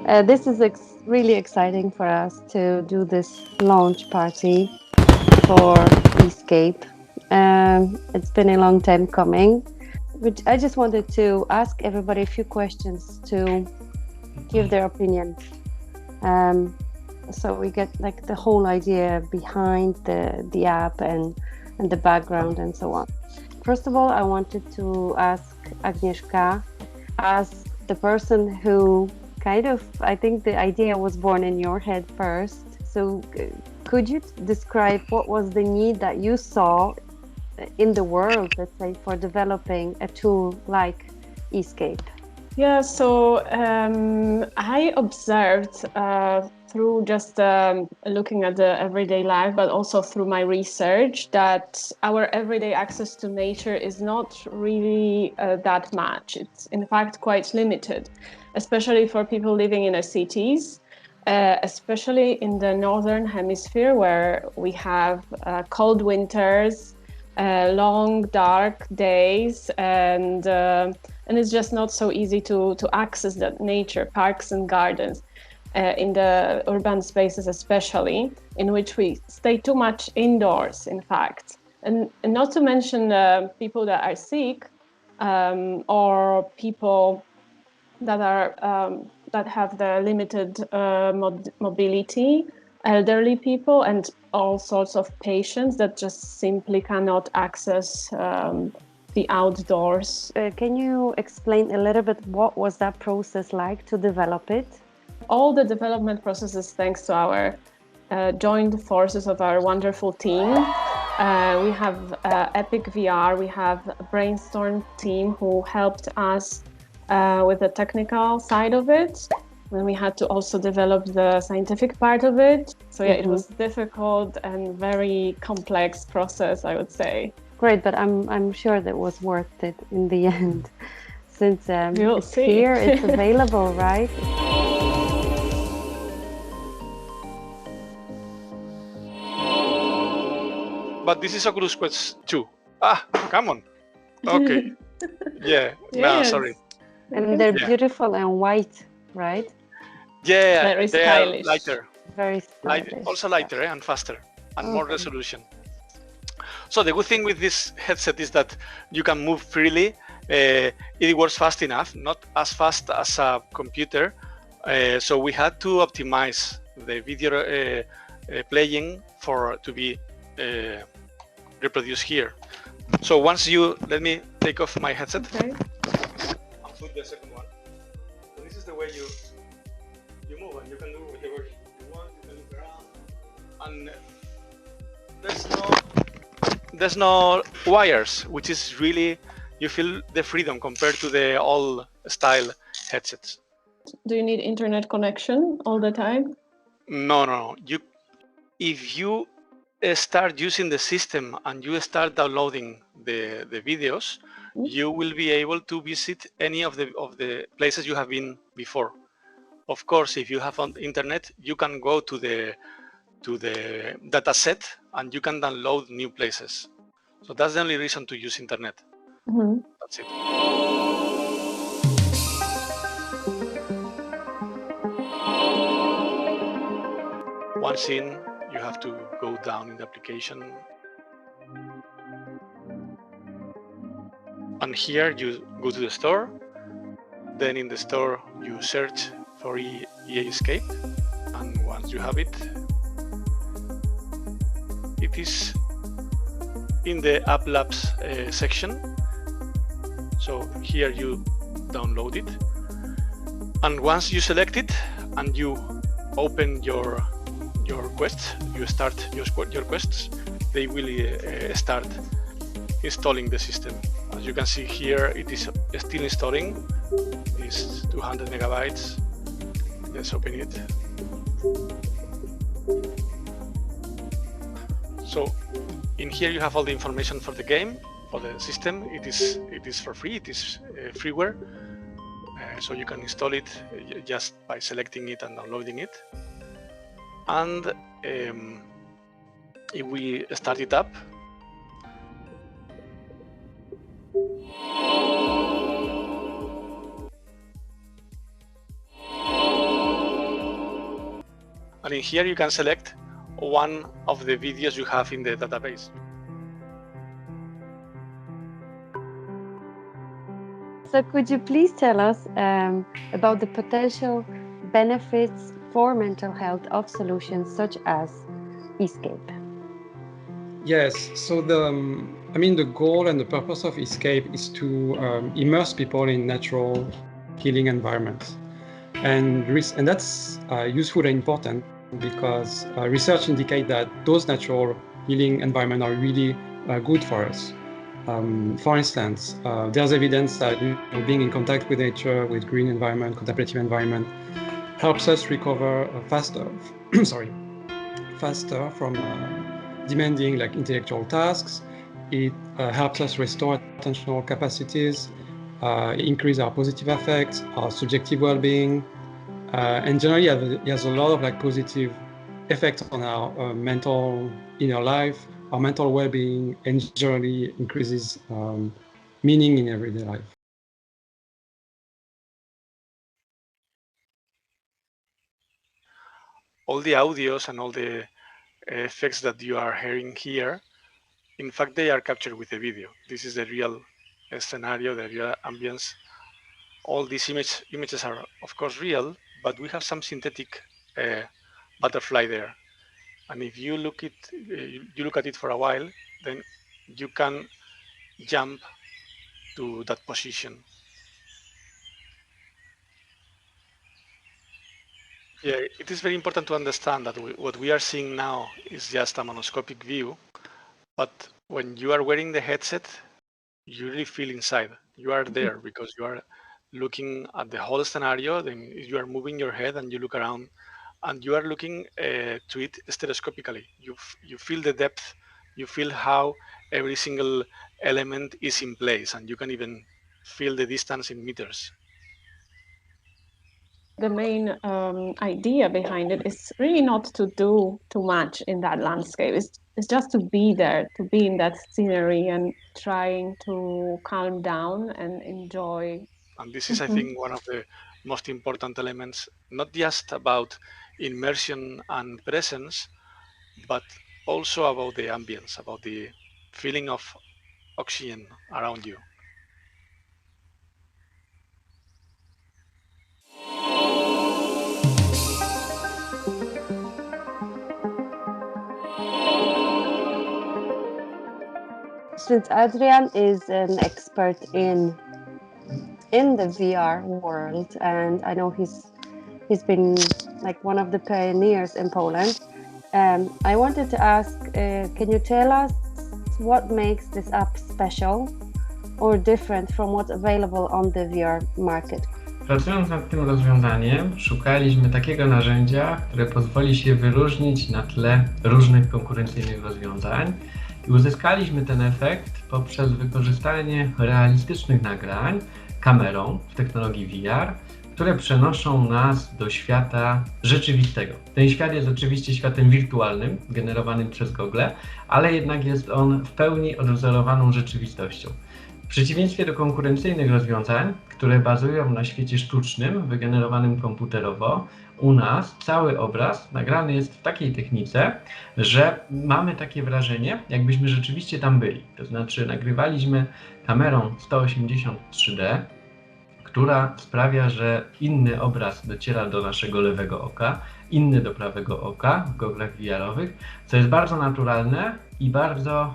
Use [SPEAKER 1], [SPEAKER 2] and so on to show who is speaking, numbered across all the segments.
[SPEAKER 1] This is really exciting for us to do this launch party for Eascape. It's been a long time coming, but I just wanted to ask everybody a few questions to give their opinion. So we get like the whole idea behind the app and the background and so on. First of all, I wanted to ask Agnieszka, as the person who I think the idea was born in your head first. So could you describe what was the need that you saw in the world, let's say, for developing a tool like Eascape?
[SPEAKER 2] Yeah, so I observed through just looking at the everyday life, but also through my research, that our everyday access to nature is not really that much. It's in fact quite limited, especially for people living in the cities, especially in the northern hemisphere, where we have cold winters, long dark days, and it's just not so easy to access that nature, parks and gardens, in the urban spaces especially, in which we stay too much indoors, in fact. And not to mention people that are sick, or people that are that have the limited mobility, elderly people, and all sorts of patients that just simply cannot access the outdoors.
[SPEAKER 1] Can you explain a little bit what was that process like to develop it?
[SPEAKER 2] All the development processes, thanks to our joined forces of our wonderful team. We have Epic VR, we have a Brainstorm team who helped us with the technical side of it. Then we had to also develop the scientific part of it. So yeah, it was difficult and very complex process, I would say.
[SPEAKER 1] Great, but I'm sure that was worth it in the end, since it's
[SPEAKER 2] see.
[SPEAKER 1] Here, it's available, right?
[SPEAKER 3] But this is Oculus Quest 2. Come on. Okay. Yeah.
[SPEAKER 2] Yes.
[SPEAKER 3] No, sorry.
[SPEAKER 1] And they're beautiful and white, right?
[SPEAKER 3] Yeah,
[SPEAKER 2] very
[SPEAKER 3] they
[SPEAKER 2] stylish.
[SPEAKER 3] are lighter.
[SPEAKER 1] Very stylish.
[SPEAKER 3] Also lighter and faster and more resolution. So the good thing with this headset is that you can move freely. It works fast enough, not as fast as a computer. So we had to optimize the video playing to be reproduced here. So once let me take off my headset.
[SPEAKER 2] Okay.
[SPEAKER 3] And put the second one. So this is the way you move, and you can do whatever you want. You can look around, and there's no wires, which is really, you feel the freedom compared to the old style headsets.
[SPEAKER 2] Do you need internet connection all the time?
[SPEAKER 3] No. If you start using the system and you start downloading the videos, you will be able to visit any of the places you have been before. Of course, if you have on internet, you can go to the data set and you can download new places. So that's the only reason to use internet. That's it. Once in, you have to go down in the application. And here you go to the store. Then in the store, you search for Eascape. And once you have it, it is in the App Labs section. So here you download it. And once you select it and you open your quests, you start your quests, they will start installing the system. As you can see here, it is still installing. It's 200 megabytes. Let's open it. So in here you have all the information for the game, for the system. It is for free. It is freeware, so you can install it just by selecting it and downloading it. And if we start it up, And in here you can select one of the videos you have in the database.
[SPEAKER 1] So could you please tell us about the potential benefits for mental health of solutions such as Eascape?
[SPEAKER 4] Yes, so the goal and the purpose of Eascape is to immerse people in natural healing environments. And that's useful and important because research indicates that those natural healing environments are really good for us. For instance, there's evidence that being in contact with nature, with green environment, contemplative environment, helps us recover faster from demanding intellectual tasks. It helps us restore attentional capacities, increase our positive affects, our subjective well-being, and generally it has a lot of positive effects on our mental inner life, our mental well-being, and generally increases meaning in everyday life.
[SPEAKER 3] All the audios and all the effects that you are hearing here, in fact, they are captured with the video. This is the real scenario, the real ambience. All these images are, of course, real, but we have some synthetic butterfly there. And if you look at it for a while, then you can jump to that position. Yeah, it is very important to understand that what we are seeing now is just a monoscopic view, but when you are wearing the headset, you really feel inside. You are there because you are looking at the whole scenario, then you are moving your head and you look around and you are looking to it stereoscopically. You feel the depth, you feel how every single element is in place, and you can even feel the distance in meters.
[SPEAKER 2] The main idea behind it is really not to do too much in that landscape. It's just to be there, to be in that scenery and trying to calm down and enjoy.
[SPEAKER 3] And this is, I think, one of the most important elements, not just about immersion and presence, but also about the ambience, about the feeling of oxygen around you.
[SPEAKER 1] Since Adrian is an expert in the VR world, and I know he's been one of the pioneers in Poland, I wanted to ask, can you tell us what makes this app special or different from what's available on the VR market?
[SPEAKER 5] Pracując nad tym rozwiązaniem, szukaliśmy takiego narzędzia, które pozwoli się wyróżnić na tle różnych konkurencyjnych rozwiązań i uzyskaliśmy ten efekt poprzez wykorzystanie realistycznych nagrań kamerą w technologii VR, które przenoszą nas do świata rzeczywistego. Ten świat jest oczywiście światem wirtualnym, generowanym przez gogle, ale jednak jest on w pełni odwzorowaną rzeczywistością. W przeciwieństwie do konkurencyjnych rozwiązań, które bazują na świecie sztucznym, wygenerowanym komputerowo, u nas cały obraz nagrany jest w takiej technice, że mamy takie wrażenie, jakbyśmy rzeczywiście tam byli. To znaczy nagrywaliśmy kamerą 183D, która sprawia, że inny obraz dociera do naszego lewego oka, inny do prawego oka w goglach VR-owych, co jest bardzo naturalne i bardzo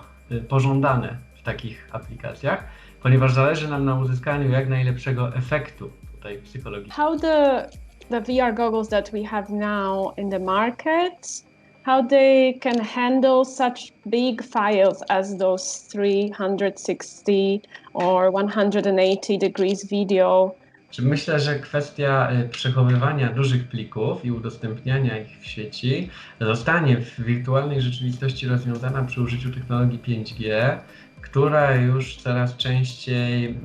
[SPEAKER 5] pożądane w takich aplikacjach, ponieważ zależy nam na uzyskaniu jak najlepszego efektu tutaj psychologicznego.
[SPEAKER 2] How the VR goggles that we have now in the market, how they can handle such big files as those 360 or 180 degrees video?
[SPEAKER 5] Myślę, że kwestia przechowywania dużych plików i udostępniania ich w sieci zostanie w wirtualnej rzeczywistości rozwiązana przy użyciu technologii 5G, która już coraz częściej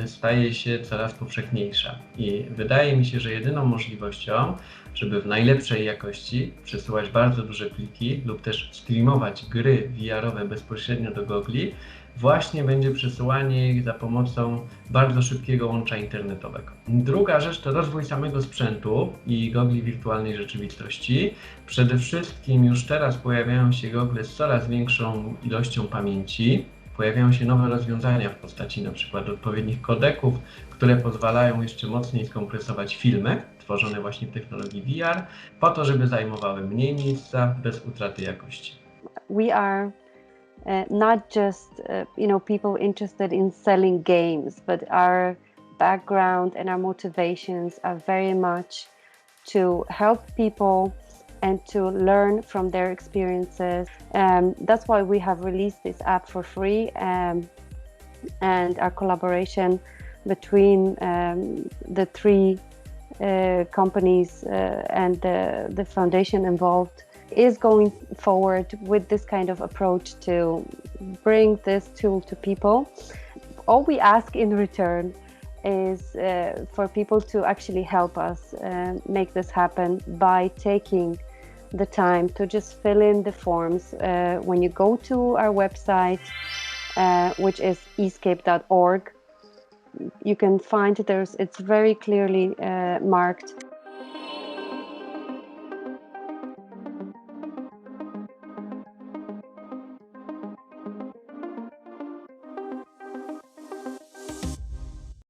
[SPEAKER 5] staje się coraz powszechniejsza. I wydaje mi się, że jedyną możliwością żeby w najlepszej jakości przesyłać bardzo duże pliki lub też streamować gry VR-owe bezpośrednio do gogli, właśnie będzie przesyłanie ich za pomocą bardzo szybkiego łącza internetowego. Druga rzecz to rozwój samego sprzętu i gogli wirtualnej rzeczywistości. Przede wszystkim już teraz pojawiają się gogle z coraz większą ilością pamięci. Pojawiają się nowe rozwiązania w postaci na przykład odpowiednich kodeków, które pozwalają jeszcze mocniej skompresować filmy tworzone właśnie w technologii VR, po to, żeby zajmowały mniej miejsca bez utraty jakości.
[SPEAKER 1] We are not just people interested in selling games, but our background and our motivations are very much to help people and to learn from their experiences. That's why we have released this app for free, and our collaboration between the three companies and the foundation involved is going forward with this kind of approach to bring this tool to people. All we ask in return is for people to actually help us make this happen by taking the time to just fill in the forms. When you go to our website, which is eascape.org, you can find it's very clearly marked